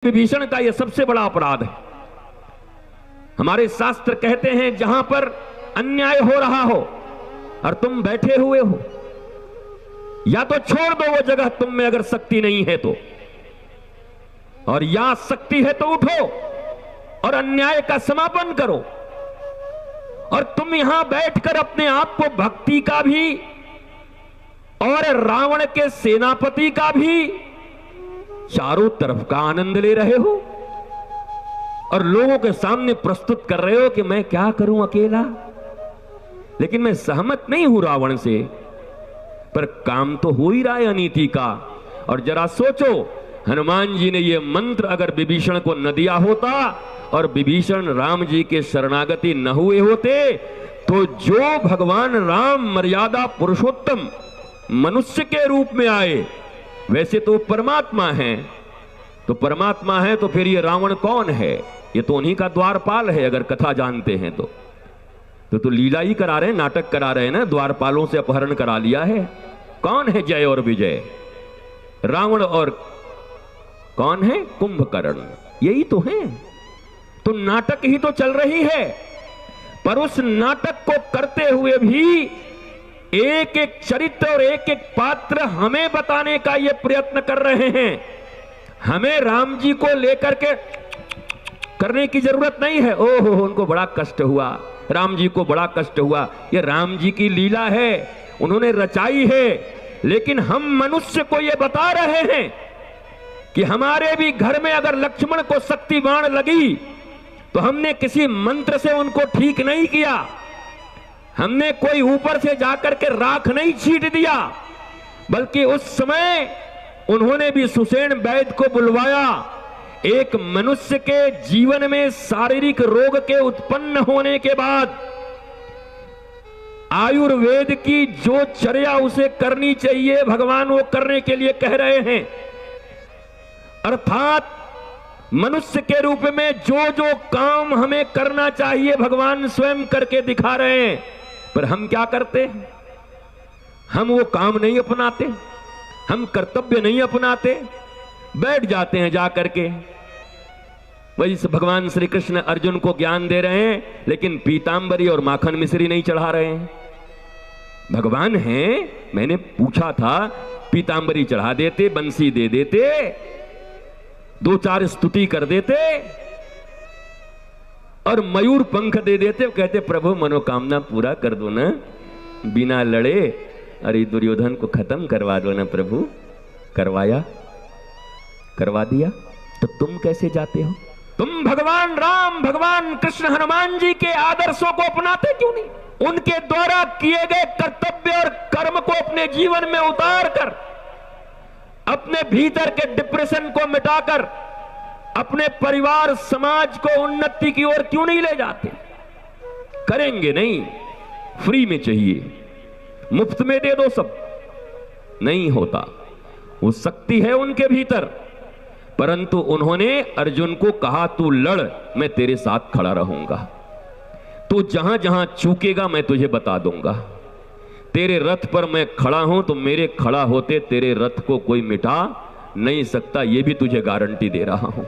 विभीषण का यह सबसे बड़ा अपराध है। हमारे शास्त्र कहते हैं जहां पर अन्याय हो रहा हो और तुम बैठे हुए हो, या तो छोड़ दो वो जगह तुम में अगर शक्ति नहीं है तो, और या शक्ति है तो उठो और अन्याय का समापन करो। और तुम यहां बैठकर अपने आप को भक्ति का भी और रावण के सेनापति का भी चारों तरफ का आनंद ले रहे हो और लोगों के सामने प्रस्तुत कर रहे हो कि मैं क्या करूं अकेला। लेकिन मैं सहमत नहीं हूं रावण से, पर काम तो हो ही रहा है अनीति का। और जरा सोचो, हनुमान जी ने यह मंत्र अगर विभीषण को न दिया होता और विभीषण राम जी के शरणागति न हुए होते, तो जो भगवान राम मर्यादा पुरुषोत्तम मनुष्य के रूप में आए, वैसे तो परमात्मा है, तो परमात्मा है तो फिर ये रावण कौन है? ये तो उन्हीं का द्वारपाल है। अगर कथा जानते हैं तो लीला ही करा रहे हैं, नाटक करा रहे हैं ना, द्वारपालों से अपहरण करा लिया है। कौन है जय और विजय? रावण और कौन है? कुंभकर्ण। यही तो है। तो नाटक ही तो चल रही है, पर उस नाटक को करते हुए भी एक एक चरित्र और एक एक पात्र हमें बताने का ये प्रयत्न कर रहे हैं। हमें राम जी को लेकर के करने की जरूरत नहीं है। ओहो, उनको बड़ा कष्ट हुआ, राम जी को बड़ा कष्ट हुआ। ये राम जी की लीला है, उन्होंने रचाई है। लेकिन हम मनुष्य को ये बता रहे हैं कि हमारे भी घर में अगर लक्ष्मण को शक्ति बाण लगी तो हमने किसी मंत्र से उनको ठीक नहीं किया, हमने कोई ऊपर से जाकर के राख नहीं छीट दिया, बल्कि उस समय उन्होंने भी सुषेण वैद्य को बुलवाया। एक मनुष्य के जीवन में शारीरिक रोग के उत्पन्न होने के बाद आयुर्वेद की जो चर्या उसे करनी चाहिए, भगवान वो करने के लिए कह रहे हैं। अर्थात मनुष्य के रूप में जो जो काम हमें करना चाहिए भगवान स्वयं करके दिखा रहे हैं। पर हम क्या करते हैं? हम वो काम नहीं अपनाते, हम कर्तव्य नहीं अपनाते, बैठ जाते हैं जाकर के। वही भगवान श्री कृष्ण अर्जुन को ज्ञान दे रहे हैं, लेकिन पीतांबरी और माखन मिश्री नहीं चढ़ा रहे हैं। भगवान हैं, मैंने पूछा था, पीतांबरी चढ़ा देते, बंसी दे देते, दो चार स्तुति कर देते और मयूर पंख दे देते। कहते प्रभु मनोकामना पूरा कर दो ना, बिना लड़े अरे दुर्योधन को खत्म करवा दो ना प्रभु। करवाया, करवा दिया। तो तुम कैसे जाते हो? तुम भगवान राम, भगवान कृष्ण, हनुमान जी के आदर्शों को अपनाते क्यों नहीं? उनके द्वारा किए गए कर्तव्य और कर्म को अपने जीवन में उतार कर, अपने भीतर के डिप्रेशन को मिटाकर अपने परिवार समाज को उन्नति की ओर क्यों नहीं ले जाते? करेंगे नहीं, फ्री में चाहिए, मुफ्त में दे दो सब, नहीं होता। वो शक्ति है उनके भीतर, परंतु उन्होंने अर्जुन को कहा तू लड़, मैं तेरे साथ खड़ा रहूंगा, तू जहां जहां चूकेगा मैं तुझे बता दूंगा। तेरे रथ पर मैं खड़ा हूं तो मेरे खड़ा होते तेरे रथ को कोई मिटा नहीं सकता, ये भी तुझे गारंटी दे रहा हूं।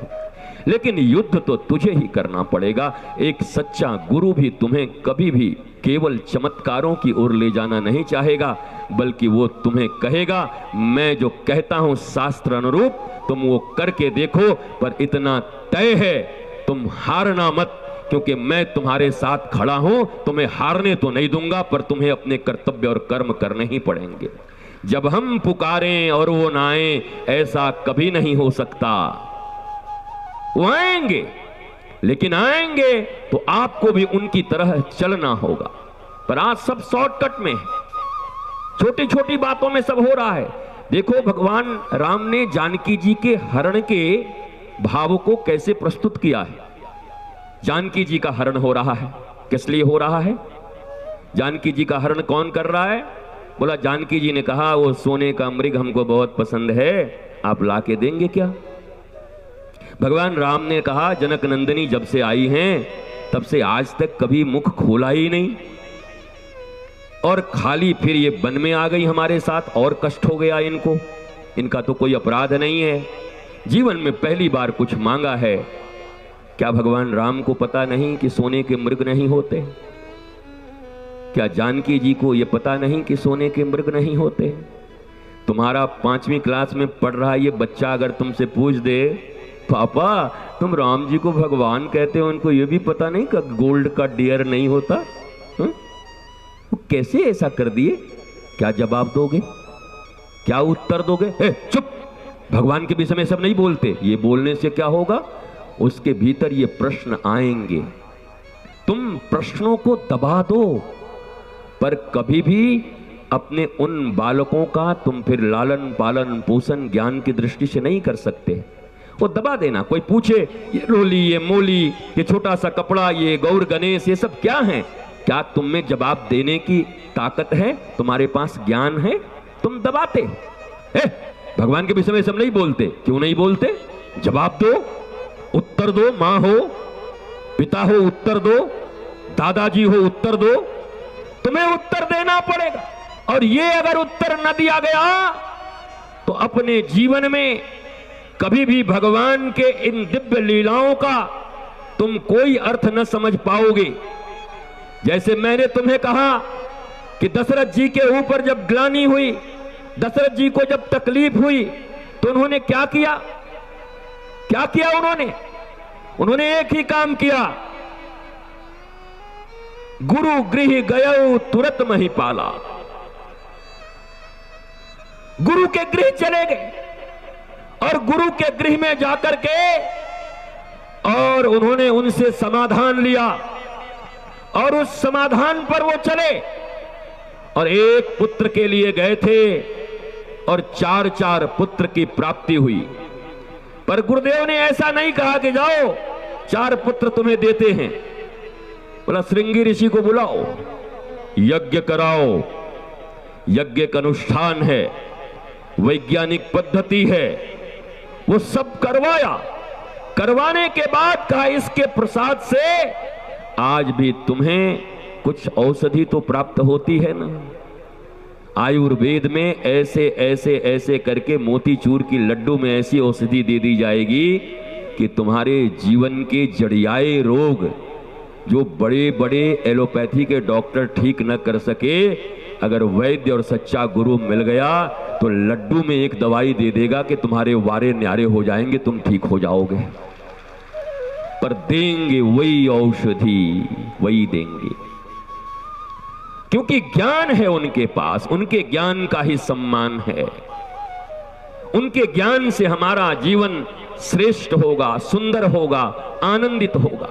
लेकिन युद्ध तो तुझे ही करना पड़ेगा। एक सच्चा गुरु भी तुम्हें कभी भी केवल चमत्कारों की ओर ले जाना नहीं चाहेगा, बल्कि वो तुम्हें कहेगा मैं जो कहता हूं शास्त्र अनुरूप तुम वो करके देखो, पर इतना तय है तुम हारना मत, क्योंकि मैं तुम्हारे साथ खड़ा हूं। तुम्हें हारने तो नहीं दूंगा, पर तुम्हें अपने कर्तव्य और कर्म करने ही पड़ेंगे। जब हम पुकारें और वो ना आए, ऐसा कभी नहीं हो सकता। वो आएंगे, लेकिन आएंगे तो आपको भी उनकी तरह चलना होगा। पर आज सब शॉर्टकट में है, छोटी छोटी बातों में सब हो रहा है। देखो भगवान राम ने जानकी जी के हरण के भाव को कैसे प्रस्तुत किया है। जानकी जी का हरण हो रहा है, किस लिए हो रहा है? जानकी जी का हरण कौन कर रहा है? बोला जानकी जी ने कहा वो सोने का मृग हमको बहुत पसंद है, आप ला के देंगे क्या? भगवान राम ने कहा जनक नंदिनी जब से आई हैं तब से आज तक कभी मुख खोला ही नहीं, और खाली फिर ये वन में आ गई हमारे साथ, और कष्ट हो गया इनको। इनका तो कोई अपराध नहीं है, जीवन में पहली बार कुछ मांगा है। क्या भगवान राम को पता नहीं कि सोने के मृग नहीं होते? क्या जानकी जी को यह पता नहीं कि सोने के मृग नहीं होते? तुम्हारा 5वीं क्लास में पढ़ रहा ये बच्चा अगर तुमसे पूछ दे, पापा तुम राम जी को भगवान कहते हो, उनको ये भी पता नहीं कि गोल्ड का डियर नहीं होता? वो कैसे ऐसा कर दिए? क्या जवाब दोगे? क्या उत्तर दोगे? चुप, भगवान के विषय में सब नहीं बोलते। ये बोलने से क्या होगा? उसके भीतर ये प्रश्न आएंगे। तुम प्रश्नों को दबा दो, पर कभी भी अपने उन बालकों का तुम फिर लालन पालन पोषण ज्ञान की दृष्टि से नहीं कर सकते। वो दबा देना। कोई पूछे ये रोली, ये मोली, ये छोटा सा कपड़ा, ये गौर गणेश, ये सब क्या है? क्या तुम में जवाब देने की ताकत है? तुम्हारे पास ज्ञान है? तुम दबाते। भगवान के विषय में सब नहीं बोलते। क्यों नहीं बोलते? जवाब दो, उत्तर दो। मां हो, पिता हो, उत्तर दो। दादाजी हो, उत्तर दो। तुम्हें उत्तर देना पड़ेगा। और ये अगर उत्तर न दिया गया तो अपने जीवन में कभी भी भगवान के इन दिव्य लीलाओं का तुम कोई अर्थ न समझ पाओगे। जैसे मैंने तुम्हें कहा कि दशरथ जी के ऊपर जब ग्लानि हुई, दशरथ जी को जब तकलीफ हुई, तो उन्होंने क्या किया? क्या किया उन्होंने एक ही काम किया, गुरु गृह गयो तुरत महिपाला। गुरु के गृह चले गए और गुरु के गृह में जाकर के और उन्होंने उनसे समाधान लिया और उस समाधान पर वो चले और एक पुत्र के लिए गए थे और 4 पुत्र की प्राप्ति हुई। पर गुरुदेव ने ऐसा नहीं कहा कि जाओ 4 पुत्र तुम्हें देते हैं। बोला श्रृंगी ऋषि को बुलाओ, यज्ञ कराओ। यज्ञ का अनुष्ठान है, वैज्ञानिक पद्धति है, वो सब करवाया। करवाने के बाद कहा इसके प्रसाद से आज भी तुम्हें कुछ औषधि तो प्राप्त होती है ना। आयुर्वेद में ऐसे ऐसे ऐसे करके मोतीचूर की लड्डू में ऐसी औषधि दे दी जाएगी कि तुम्हारे जीवन के जड़ियाए रोग जो बड़े बड़े एलोपैथी के डॉक्टर ठीक न कर सके, अगर वैद्य और सच्चा गुरु मिल गया तो लड्डू में एक दवाई दे देगा कि तुम्हारे वारे न्यारे हो जाएंगे, तुम ठीक हो जाओगे। पर देंगे वही औषधि, वही देंगे, क्योंकि ज्ञान है उनके पास, उनके ज्ञान का ही सम्मान है। उनके ज्ञान से हमारा जीवन श्रेष्ठ होगा, सुंदर होगा, आनंदित होगा।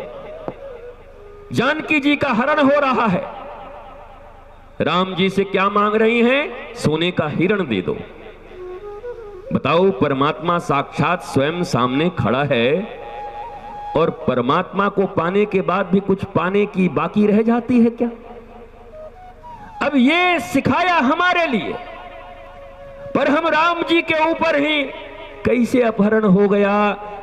जानकी जी का हरण हो रहा है, राम जी से क्या मांग रही हैं? सोने का हिरण दे दो। बताओ, परमात्मा साक्षात स्वयं सामने खड़ा है और परमात्मा को पाने के बाद भी कुछ पाने की बाकी रह जाती है क्या? अब ये सिखाया हमारे लिए, पर हम राम जी के ऊपर ही कैसे अपहरण हो गया।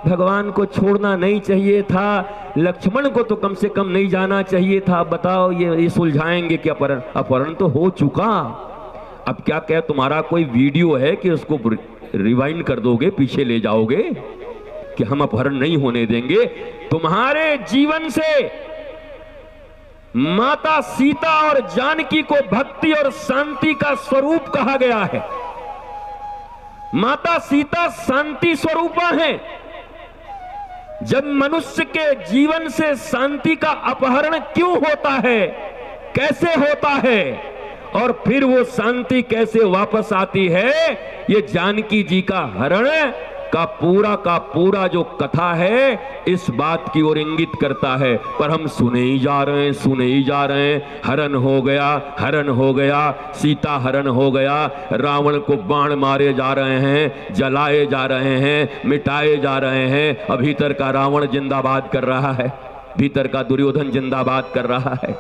भगवान को छोड़ना नहीं चाहिए था, लक्ष्मण को तो कम से कम नहीं जाना चाहिए था। बताओ, ये सुलझाएंगे कि अपहरण तो हो चुका। अब क्या क्या तुम्हारा कोई वीडियो है कि उसको रिवाइंड कर दोगे, पीछे ले जाओगे कि हम अपहरण नहीं होने देंगे? तुम्हारे जीवन से माता सीता और जानकी को भक्ति और शांति का स्वरूप कहा गया है। माता सीता शांति स्वरूपा हैं। जब मनुष्य के जीवन से शांति का अपहरण क्यों होता है, कैसे होता है और फिर वो शांति कैसे वापस आती है, ये जानकी जी का हरण का पूरा जो कथा है इस बात की ओर इंगित करता है। पर हम सुने ही जा रहे हैं। हरण हो गया, सीता हरण हो गया, रावण को बाण मारे जा रहे हैं, जलाए जा रहे हैं, मिटाए जा रहे हैं। भीतर का रावण जिंदाबाद कर रहा है, भीतर का दुर्योधन जिंदाबाद कर रहा है।